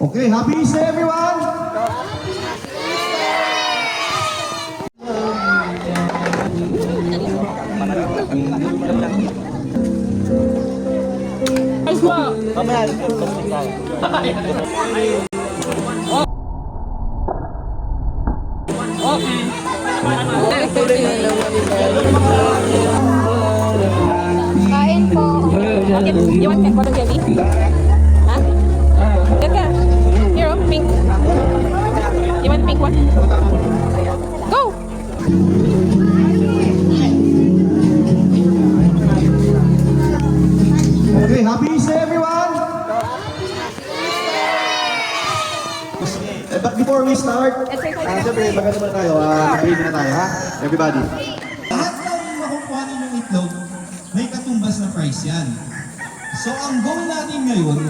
Okay, happy Easter everyone! Kain po. You want cotton candy? Huh? Get that. Here, oh, pink. You want pink one? Go! Okay, happy Easter everyone! But before we start, siyempre maganda muna tayo, mag-ready na tayo ha, everybody. Lahat ng makukuha ninyong itlog, may katumbas na price yan. So ang goal natin ngayon,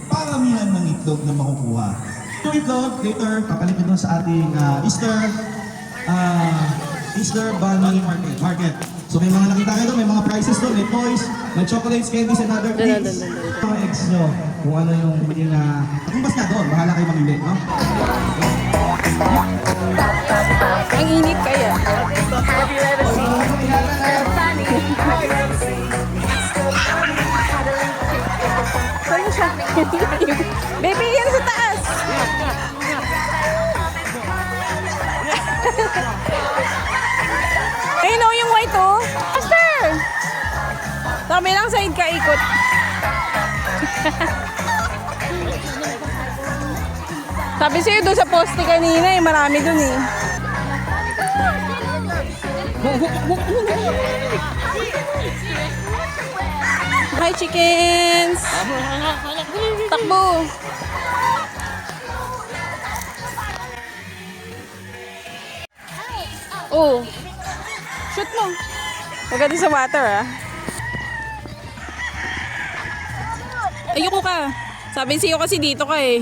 paramihan ng itlog na makukuha. Yung itlog, later, papalitin doon sa ating Easter Bunny Market. So may mga nakita kayo doon, may mga prizes doon, may toys, may chocolates, candies, and other things. Mga eggs nyo, kung ano yung yung katumbas na doon, bahala kayo mamili, no? Ang init kaya. Saan siya? Baby, yan sa taas! Ayun o, yung white o. Master! Sabi lang side ka ikot. Sabi sa'yo doon sa poste kanina eh, marami doon eh. Hi chickens! Takbo! Oh! Shoot mo! Huwag ka din sa water ah. Ayoko ka! Sabi sa'yo kasi dito ka eh.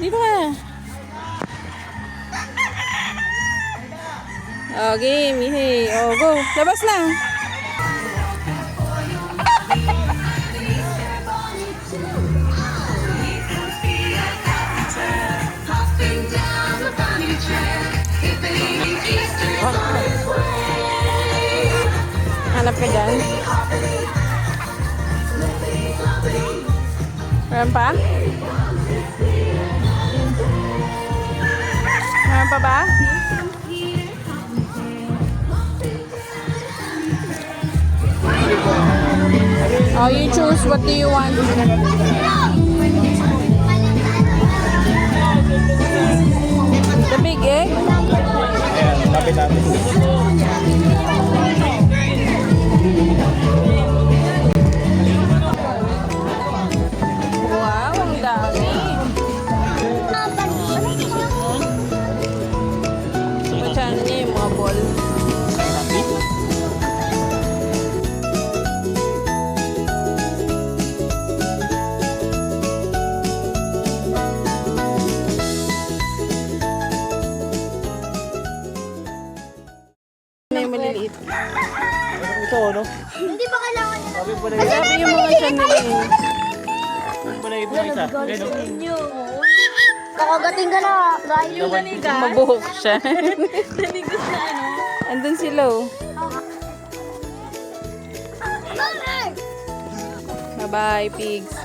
Dito ka. Oh, game. Hey. Oh, go. Labas na. Hanap ka dyan. Meron pa? Meron pa ba? Oh, you choose. What do you want? The big egg? Lapit natin. Wow, ang dami. Machan niya yung mga ball. Na yung maliliit. Ito, no? Hindi ba kailangan nyo? Grabe yung mga chan nila eh. Wala ibang isa. Ganun. Kakagating ka na. Dahil Mabuhok siya. Andun sila oh. Bye-bye, pigs.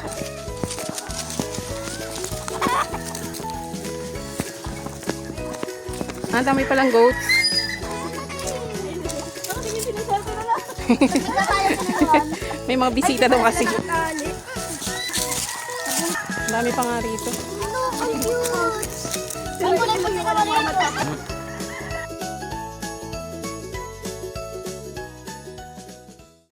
Ah, dami palang goats. May mga bisita daw kasi. Dami pa nga rito. Ang cute! Ang kulay po nila